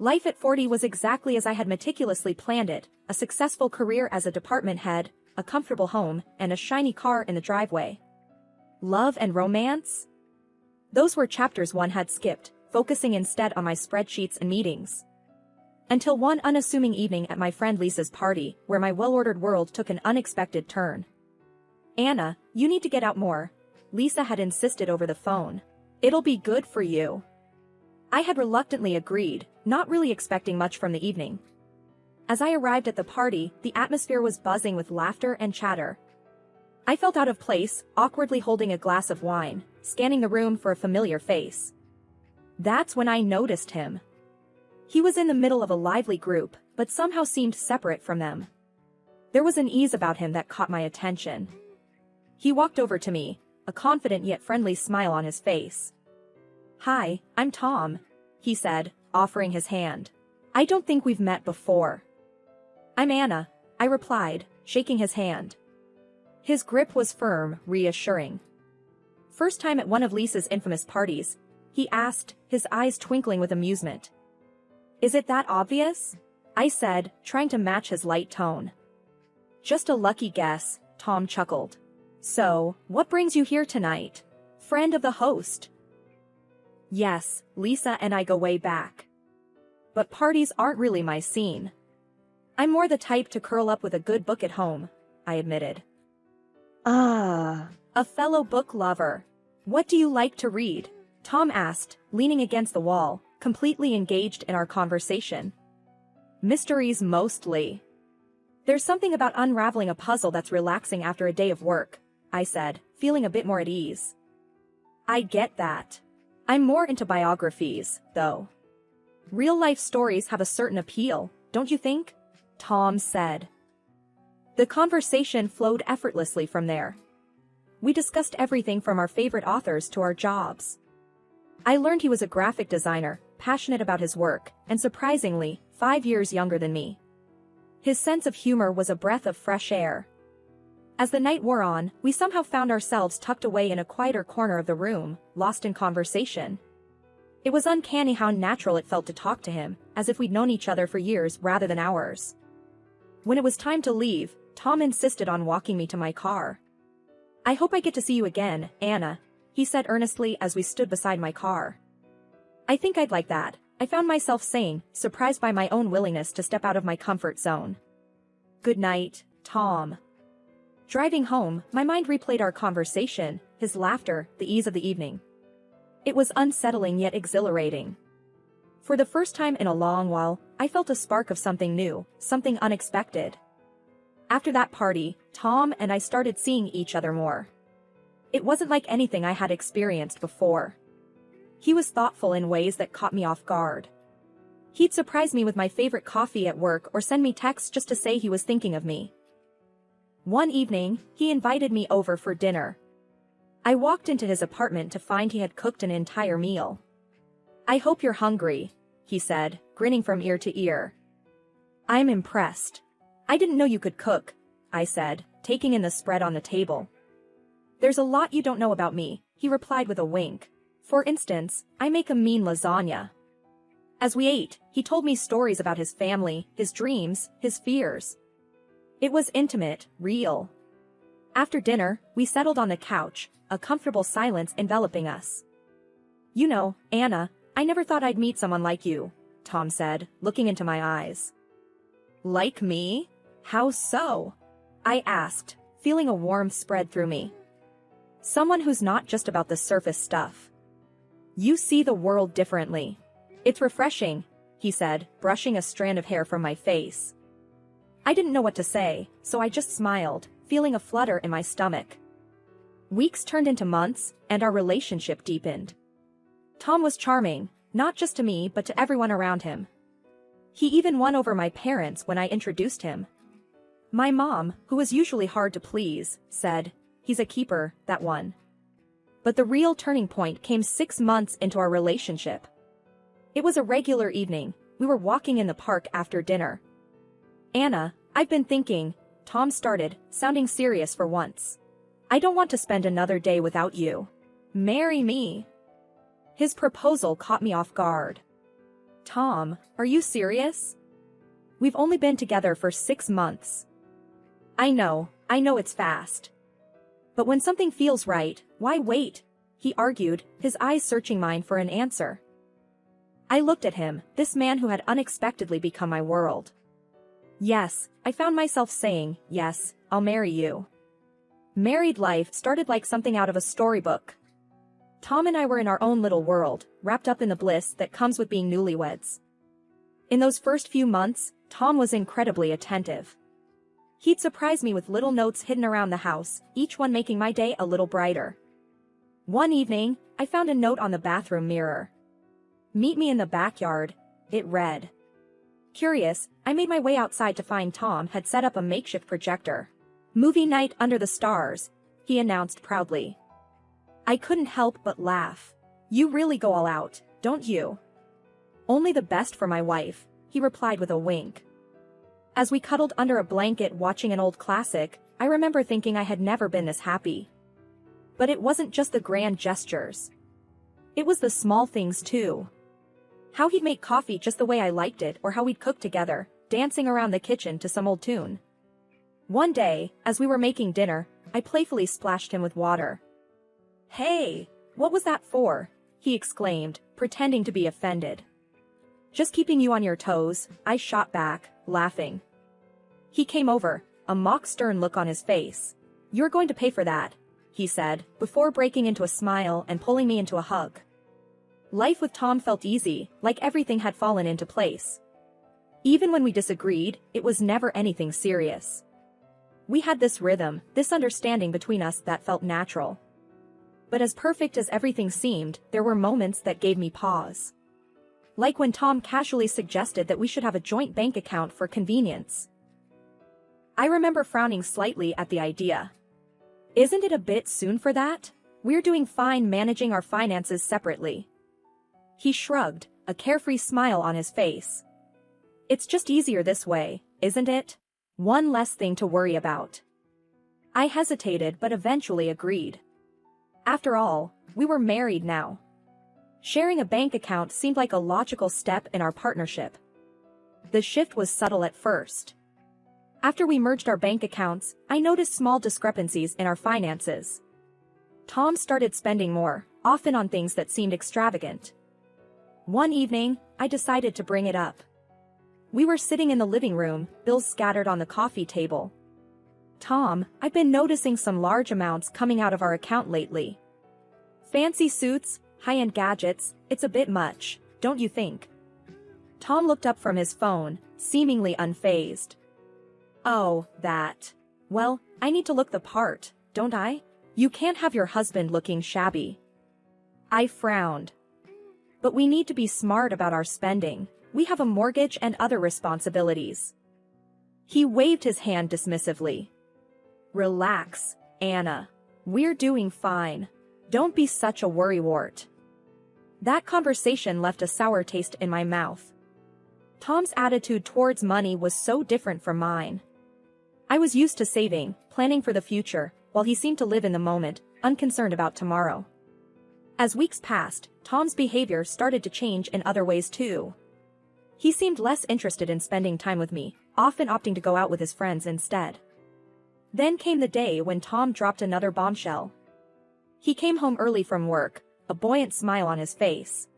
Life at 40 was exactly as I had meticulously planned it, a successful career as a department head, a comfortable home, and a shiny car in the driveway. Love and romance? Those were chapters one had skipped, focusing instead on my spreadsheets and meetings. Until one unassuming evening at my friend Lisa's party, where my well-ordered world took an unexpected turn. "Anna, you need to get out more," Lisa had insisted over the phone. "It'll be good for you." I had reluctantly agreed, not really expecting much from the evening. As I arrived at the party, the atmosphere was buzzing with laughter and chatter. I felt out of place, awkwardly holding a glass of wine, scanning the room for a familiar face. That's when I noticed him. He was in the middle of a lively group, but somehow seemed separate from them. There was an ease about him that caught my attention. He walked over to me, a confident yet friendly smile on his face. "Hi, I'm Tom," he said, offering his hand. "I don't think we've met before." "I'm Anna," I replied, shaking his hand. His grip was firm, reassuring. "First time at one of Lisa's infamous parties?" he asked, his eyes twinkling with amusement. "Is it that obvious?" I said, trying to match his light tone. "Just a lucky guess," Tom chuckled. "So, what brings you here tonight? Friend of the host?" "Yes, Lisa and I go way back. But parties aren't really my scene. I'm more the type to curl up with a good book at home," I admitted. "Ah, a fellow book lover. What do you like to read?" Tom asked, leaning against the wall, completely engaged in our conversation. "Mysteries mostly. There's something about unraveling a puzzle that's relaxing after a day of work," I said, feeling a bit more at ease. "I get that. I'm more into biographies, though. Real-life stories have a certain appeal, don't you think?" Tom said. The conversation flowed effortlessly from there. We discussed everything from our favorite authors to our jobs. I learned he was a graphic designer, passionate about his work, and surprisingly, 5 years younger than me. His sense of humor was a breath of fresh air. As the night wore on, we somehow found ourselves tucked away in a quieter corner of the room, lost in conversation. It was uncanny how natural it felt to talk to him, as if we'd known each other for years rather than hours. When it was time to leave, Tom insisted on walking me to my car. "I hope I get to see you again, Anna," he said earnestly as we stood beside my car. "I think I'd like that," I found myself saying, surprised by my own willingness to step out of my comfort zone. "Good night, Tom." Driving home, my mind replayed our conversation, his laughter, the ease of the evening. It was unsettling yet exhilarating. For the first time in a long while, I felt a spark of something new, something unexpected. After that party, Tom and I started seeing each other more. It wasn't like anything I had experienced before. He was thoughtful in ways that caught me off guard. He'd surprise me with my favorite coffee at work or send me texts just to say he was thinking of me. One evening, he invited me over for dinner. I walked into his apartment to find he had cooked an entire meal. "I hope you're hungry," he said, grinning from ear to ear. "I'm impressed. I didn't know you could cook," I said, taking in the spread on the table. "There's a lot you don't know about me," he replied with a wink. "For instance, I make a mean lasagna." As we ate, he told me stories about his family, his dreams, his fears. It was intimate, real. After dinner, we settled on the couch, a comfortable silence enveloping us. "You know, Anna, I never thought I'd meet someone like you," Tom said, looking into my eyes. "Like me? How so?" I asked, feeling a warmth spread through me. "Someone who's not just about the surface stuff. You see the world differently. It's refreshing," he said, brushing a strand of hair from my face. I didn't know what to say, so I just smiled, feeling a flutter in my stomach. Weeks turned into months, and our relationship deepened. Tom was charming, not just to me but to everyone around him. He even won over my parents when I introduced him. My mom, who was usually hard to please, said, "He's a keeper, that one." But the real turning point came 6 months into our relationship. It was a regular evening. We were walking in the park after dinner. "Anna, I've been thinking," Tom started, sounding serious for once. "I don't want to spend another day without you. Marry me." His proposal caught me off guard. Tom, are you serious? We've only been together for 6 months. I know it's fast. But when something feels right, why wait? He argued, his eyes searching mine for an answer. I looked at him, this man who had unexpectedly become my world. Yes, I found myself saying, yes, I'll marry you. Married life started like something out of a storybook. Tom and I were in our own little world, wrapped up in the bliss that comes with being newlyweds. In those first few months, Tom was incredibly attentive. He'd surprise me with little notes hidden around the house, each one making my day a little brighter. One evening, I found a note on the bathroom mirror. "Meet me in the backyard," it read. Curious, I made my way outside to find Tom had set up a makeshift projector. "Movie night under the stars," he announced proudly. I couldn't help but laugh. "You really go all out, don't you?" "Only the best for my wife," he replied with a wink. As we cuddled under a blanket watching an old classic, I remember thinking I had never been this happy. But it wasn't just the grand gestures. It was the small things too. How he'd make coffee just the way I liked it, or how we'd cook together, dancing around the kitchen to some old tune. One day, as we were making dinner, I playfully splashed him with water. "Hey, what was that for?" he exclaimed, pretending to be offended. "Just keeping you on your toes," I shot back, laughing. He came over, a mock stern look on his face. "You're going to pay for that," he said, before breaking into a smile and pulling me into a hug. Life with Tom felt easy, like everything had fallen into place. Even when we disagreed, it was never anything serious. We had this rhythm, this understanding between us that felt natural. But as perfect as everything seemed, there were moments that gave me pause. Like when Tom casually suggested that we should have a joint bank account for convenience. I remember frowning slightly at the idea. Isn't it a bit soon for that? We're doing fine managing our finances separately. He shrugged, a carefree smile on his face. It's just easier this way, isn't it? One less thing to worry about. I hesitated but eventually agreed. After all, we were married now. Sharing a bank account seemed like a logical step in our partnership. The shift was subtle at first. After we merged our bank accounts, I noticed small discrepancies in our finances. Tom started spending more, often on things that seemed extravagant. One evening, I decided to bring it up. We were sitting in the living room, bills scattered on the coffee table. "Tom, I've been noticing some large amounts coming out of our account lately. Fancy suits, high-end gadgets, it's a bit much, don't you think?" Tom looked up from his phone, seemingly unfazed. "Oh, that. Well, I need to look the part, don't I? You can't have your husband looking shabby." I frowned. "But we need to be smart about our spending. We have a mortgage and other responsibilities." He waved his hand dismissively. "Relax, Anna. We're doing fine. Don't be such a worrywart." That conversation left a sour taste in my mouth. Tom's attitude towards money was so different from mine. I was used to saving, planning for the future, while he seemed to live in the moment, unconcerned about tomorrow. As weeks passed, Tom's behavior started to change in other ways too. He seemed less interested in spending time with me, often opting to go out with his friends instead. Then came the day when Tom dropped another bombshell. He came home early from work, a buoyant smile on his face.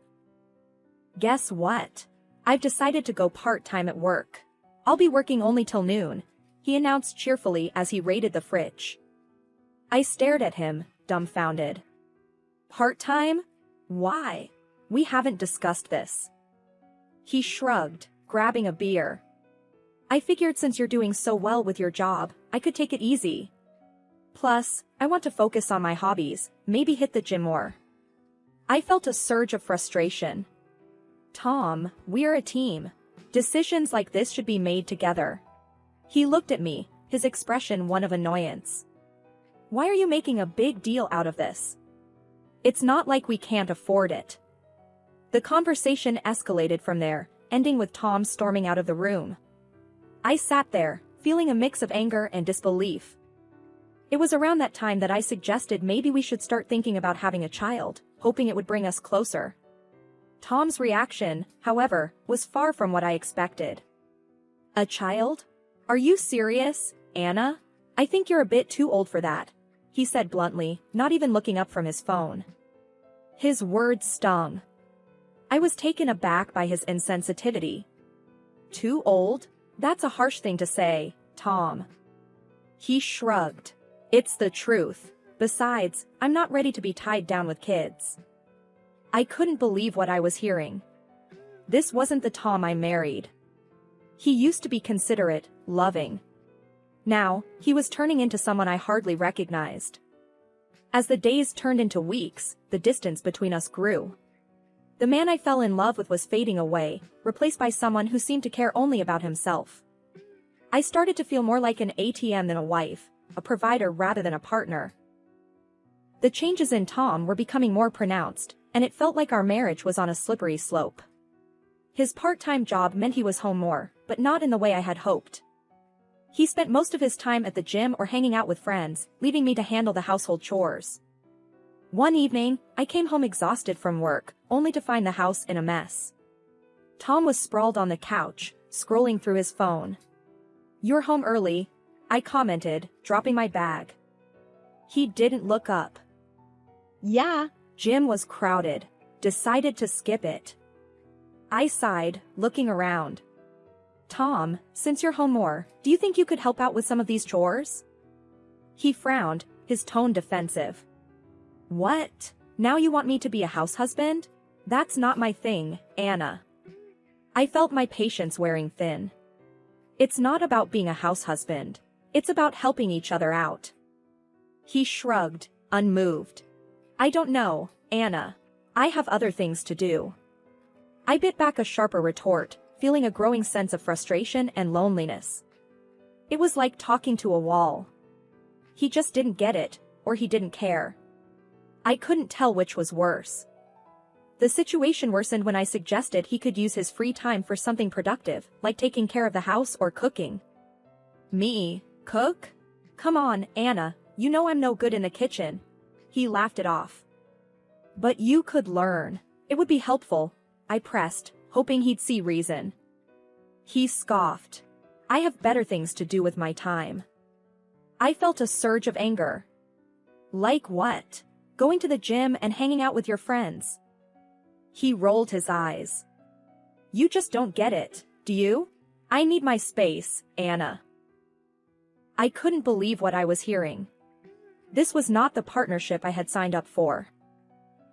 "Guess what? I've decided to go part-time at work. I'll be working only till noon," he announced cheerfully as he raided the fridge. I stared at him, dumbfounded. "Part-time? Why? We haven't discussed this." He shrugged, grabbing a beer. "I figured since you're doing so well with your job, I could take it easy. Plus, I want to focus on my hobbies, maybe hit the gym more." I felt a surge of frustration. "Tom, we're a team. Decisions like this should be made together." He looked at me, his expression one of annoyance. "Why are you making a big deal out of this? It's not like we can't afford it." The conversation escalated from there, ending with Tom storming out of the room. I sat there, feeling a mix of anger and disbelief. It was around that time that I suggested maybe we should start thinking about having a child, hoping it would bring us closer. Tom's reaction, however, was far from what I expected. A child? Are you serious, Anna? I think you're a bit too old for that, he said bluntly, not even looking up from his phone. His words stung. I was taken aback by his insensitivity. Too old? That's a harsh thing to say, Tom. He shrugged. It's the truth. Besides, I'm not ready to be tied down with kids. I couldn't believe what I was hearing. This wasn't the Tom I married. He used to be considerate, loving. Now, he was turning into someone I hardly recognized. As the days turned into weeks, the distance between us grew. The man I fell in love with was fading away, replaced by someone who seemed to care only about himself. I started to feel more like an ATM than a wife, a provider rather than a partner. The changes in Tom were becoming more pronounced, and it felt like our marriage was on a slippery slope. His part-time job meant he was home more, but not in the way I had hoped. He spent most of his time at the gym or hanging out with friends, leaving me to handle the household chores. One evening, I came home exhausted from work, only to find the house in a mess. Tom was sprawled on the couch, scrolling through his phone. "You're home early," I commented, dropping my bag. He didn't look up. "Yeah." Gym was crowded. Decided to skip it. I sighed, looking around. "Tom, since you're home more, do you think you could help out with some of these chores?" He frowned, his tone defensive. "What? Now you want me to be a house husband? That's not my thing, Anna." I felt my patience wearing thin. It's not about being a house husband. It's about helping each other out. He shrugged, unmoved. "I don't know, Anna. I have other things to do." I bit back a sharper retort, feeling a growing sense of frustration and loneliness. It was like talking to a wall. He just didn't get it, or he didn't care. I couldn't tell which was worse. The situation worsened when I suggested he could use his free time for something productive, like taking care of the house or cooking. "Me? Cook? Come on, Anna, you know I'm no good in the kitchen." He laughed it off. "But you could learn. It would be helpful," I pressed, hoping he'd see reason. He scoffed. "I have better things to do with my time." I felt a surge of anger. "Like what? Going to the gym and hanging out with your friends?" He rolled his eyes. "You just don't get it, do you? I need my space, Anna." I couldn't believe what I was hearing. This was not the partnership I had signed up for.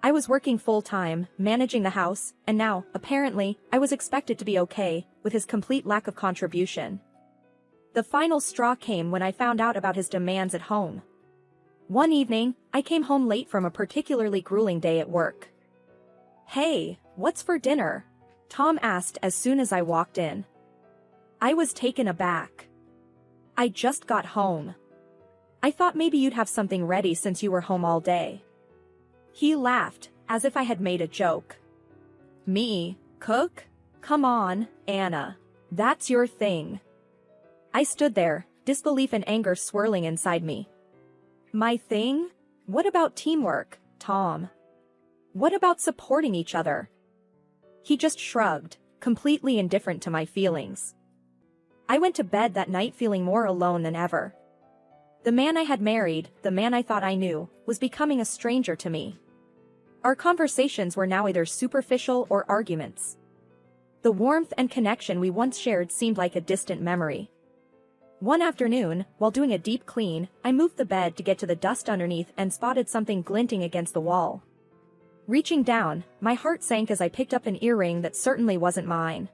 I was working full-time, managing the house, and now, apparently, I was expected to be okay, with his complete lack of contribution. The final straw came when I found out about his demands at home. One evening, I came home late from a particularly grueling day at work. "Hey, what's for dinner?" Tom asked as soon as I walked in. I was taken aback. "I just got home. I thought maybe you'd have something ready since you were home all day." He laughed, as if I had made a joke. "Me? Cook? Come on, Anna. That's your thing." I stood there, disbelief and anger swirling inside me. "My thing? What about teamwork, Tom? What about supporting each other?" He just shrugged, completely indifferent to my feelings. I went to bed that night feeling more alone than ever. The man I had married, the man I thought I knew, was becoming a stranger to me. Our conversations were now either superficial or arguments. The warmth and connection we once shared seemed like a distant memory. One afternoon, while doing a deep clean, I moved the bed to get to the dust underneath and spotted something glinting against the wall. Reaching down, my heart sank as I picked up an earring that certainly wasn't mine.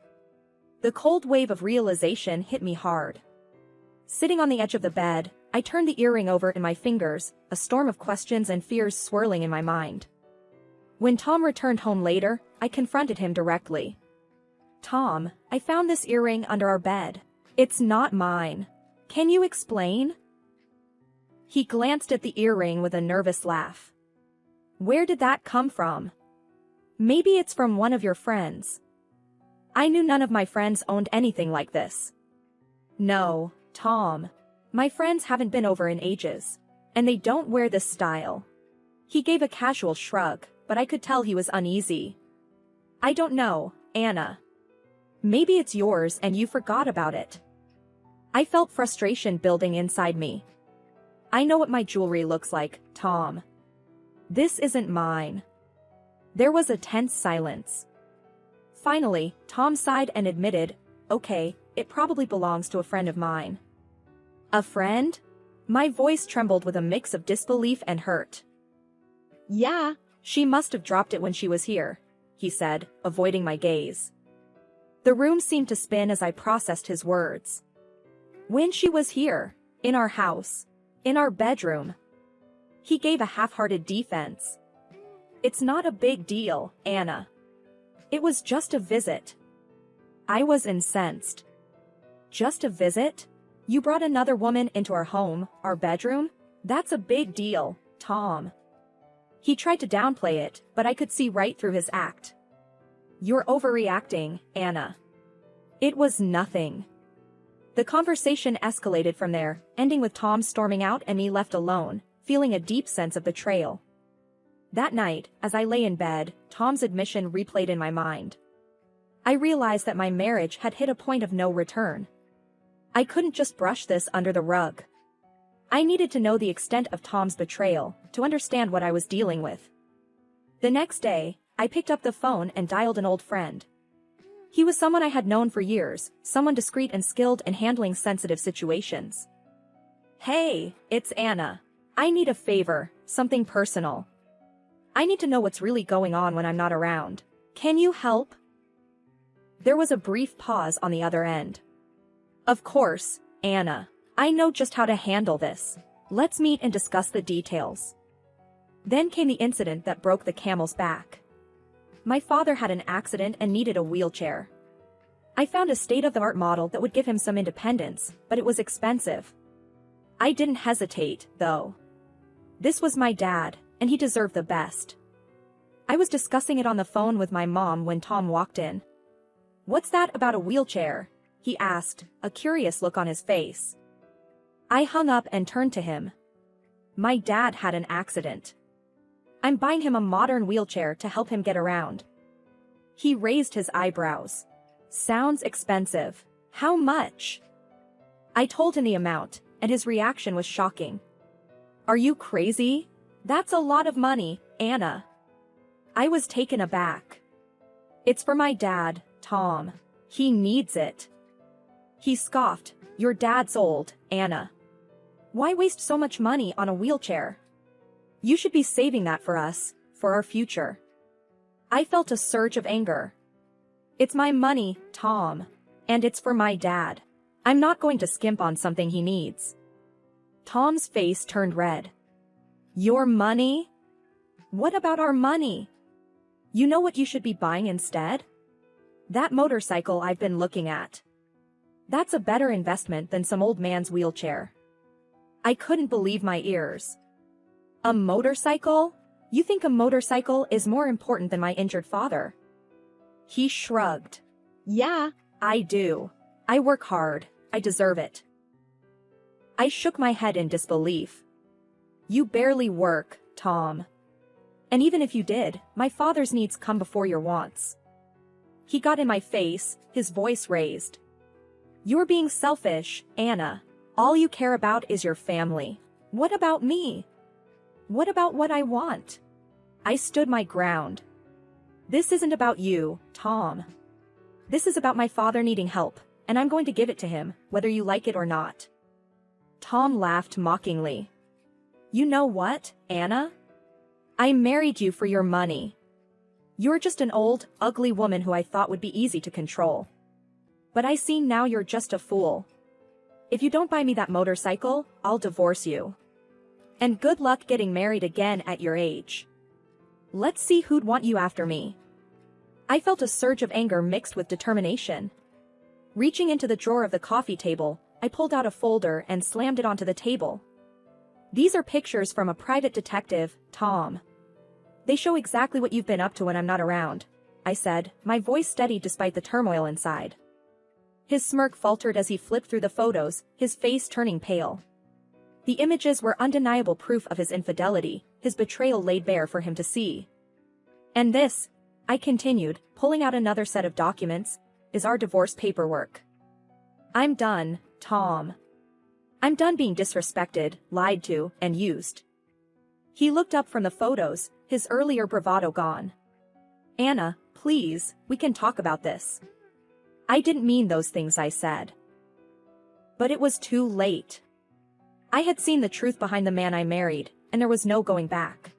The cold wave of realization hit me hard. Sitting on the edge of the bed, I turned the earring over in my fingers, a storm of questions and fears swirling in my mind. When Tom returned home later, I confronted him directly. "Tom, I found this earring under our bed. It's not mine. Can you explain?" He glanced at the earring with a nervous laugh. "Where did that come from?" "Maybe it's from one of your friends." I knew none of my friends owned anything like this. "No, Tom. My friends haven't been over in ages. And they don't wear this style." He gave a casual shrug, but I could tell he was uneasy. I don't know, Anna. Maybe it's yours and you forgot about it. I felt frustration building inside me. I know what my jewelry looks like, Tom. This isn't mine. There was a tense silence. Finally, Tom sighed and admitted, okay, it probably belongs to a friend of mine. A friend? My voice trembled with a mix of disbelief and hurt. Yeah, she must have dropped it when she was here, he said, avoiding my gaze. The room seemed to spin as I processed his words. When she was here, in our house, in our bedroom. He gave a half-hearted defense. It's not a big deal, Anna. It was just a visit. I was incensed. Just a visit? You brought another woman into our home, our bedroom? That's a big deal, Tom. He tried to downplay it, but I could see right through his act. You're overreacting, Anna. It was nothing. The conversation escalated from there, ending with Tom storming out and me left alone, feeling a deep sense of betrayal. That night, as I lay in bed, Tom's admission replayed in my mind. I realized that my marriage had hit a point of no return. I couldn't just brush this under the rug. I needed to know the extent of Tom's betrayal, to understand what I was dealing with. The next day, I picked up the phone and dialed an old friend. He was someone I had known for years, someone discreet and skilled in handling sensitive situations. Hey, it's Anna. I need a favor, something personal. I need to know what's really going on when I'm not around. Can you help? There was a brief pause on the other end. Of course, Anna. I know just how to handle this. Let's meet and discuss the details. Then came the incident that broke the camel's back. My father had an accident and needed a wheelchair. I found a state-of-the-art model that would give him some independence, but it was expensive. I didn't hesitate, though. This was my dad, and he deserved the best. I was discussing it on the phone with my mom when Tom walked in. "What's that about a wheelchair?" he asked, a curious look on his face. I hung up and turned to him. My dad had an accident. I'm buying him a modern wheelchair to help him get around. He raised his eyebrows. Sounds expensive. How much? I told him the amount, and his reaction was shocking. Are you crazy? That's a lot of money, Anna. I was taken aback. It's for my dad, Tom. He needs it. He scoffed. Your dad's old, Anna. Why waste so much money on a wheelchair? You should be saving that for us, for our future. I felt a surge of anger. It's my money, Tom. And it's for my dad. I'm not going to skimp on something he needs. Tom's face turned red. Your money? What about our money? You know what you should be buying instead? That motorcycle I've been looking at. That's a better investment than some old man's wheelchair. I couldn't believe my ears. A motorcycle? You think a motorcycle is more important than my injured father? He shrugged. Yeah, I do. I work hard. I deserve it. I shook my head in disbelief. You barely work, Tom. And even if you did, my father's needs come before your wants. He got in my face, his voice raised. You're being selfish, Anna. All you care about is your family. What about me? What about what I want? I stood my ground. This isn't about you, Tom. This is about my father needing help, and I'm going to give it to him, whether you like it or not. Tom laughed mockingly. You know what, Anna? I married you for your money. You're just an old, ugly woman who I thought would be easy to control. But I see now you're just a fool. If you don't buy me that motorcycle, I'll divorce you. And good luck getting married again at your age. Let's see who'd want you after me. I felt a surge of anger mixed with determination. Reaching into the drawer of the coffee table, I pulled out a folder and slammed it onto the table. These are pictures from a private detective, Tom. They show exactly what you've been up to when I'm not around, I said, my voice steady despite the turmoil inside. His smirk faltered as he flipped through the photos, his face turning pale. The images were undeniable proof of his infidelity, his betrayal laid bare for him to see. And this, I continued, pulling out another set of documents, is our divorce paperwork. I'm done, Tom. I'm done being disrespected, lied to, and used. He looked up from the photos, his earlier bravado gone. Anna, please, we can talk about this. I didn't mean those things I said. But it was too late. I had seen the truth behind the man I married, and there was no going back.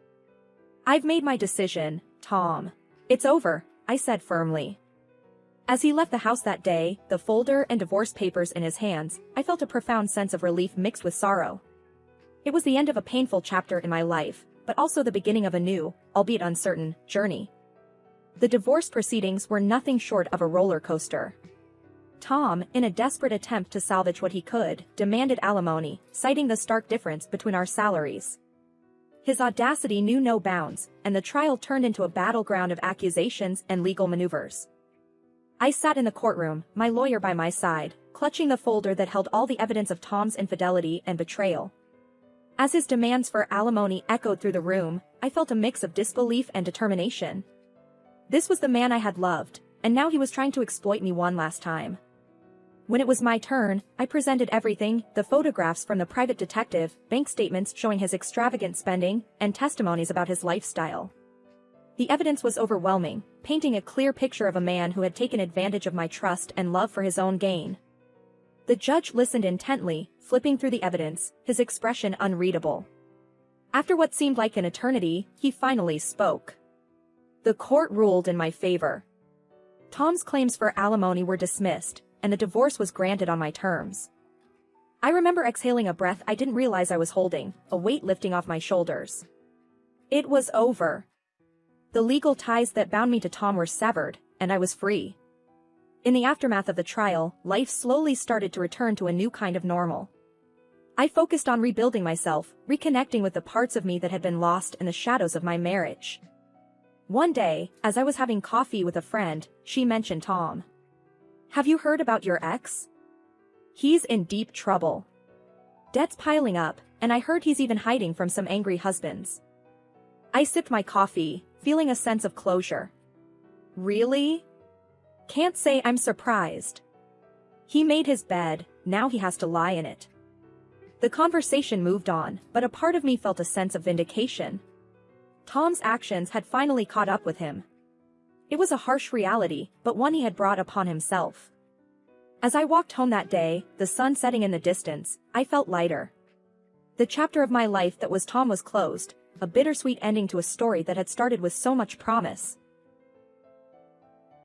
I've made my decision, Tom. It's over, I said firmly. As he left the house that day, the folder and divorce papers in his hands, I felt a profound sense of relief mixed with sorrow. It was the end of a painful chapter in my life, but also the beginning of a new, albeit uncertain, journey. The divorce proceedings were nothing short of a roller coaster. Tom, in a desperate attempt to salvage what he could, demanded alimony, citing the stark difference between our salaries. His audacity knew no bounds, and the trial turned into a battleground of accusations and legal maneuvers. I sat in the courtroom, my lawyer by my side, clutching the folder that held all the evidence of Tom's infidelity and betrayal. As his demands for alimony echoed through the room, I felt a mix of disbelief and determination. This was the man I had loved, and now he was trying to exploit me one last time. When it was my turn, I presented everything, the photographs from the private detective, bank statements showing his extravagant spending, and testimonies about his lifestyle. The evidence was overwhelming, painting a clear picture of a man who had taken advantage of my trust and love for his own gain. The judge listened intently, flipping through the evidence, his expression unreadable. After what seemed like an eternity, he finally spoke. The court ruled in my favor. Tom's claims for alimony were dismissed, and the divorce was granted on my terms. I remember exhaling a breath I didn't realize I was holding, a weight lifting off my shoulders. It was over. The legal ties that bound me to Tom were severed, and I was free. In the aftermath of the trial, life slowly started to return to a new kind of normal. I focused on rebuilding myself, reconnecting with the parts of me that had been lost in the shadows of my marriage. One day, as I was having coffee with a friend, she mentioned Tom. Have you heard about your ex? He's in deep trouble. Debt's piling up, and I heard he's even hiding from some angry husbands. I sipped my coffee, feeling a sense of closure. Really? Can't say I'm surprised. He made his bed, now he has to lie in it. The conversation moved on, but a part of me felt a sense of vindication. Tom's actions had finally caught up with him. It was a harsh reality, but one he had brought upon himself. As I walked home that day, the sun setting in the distance, I felt lighter. The chapter of my life that was Tom was closed, a bittersweet ending to a story that had started with so much promise.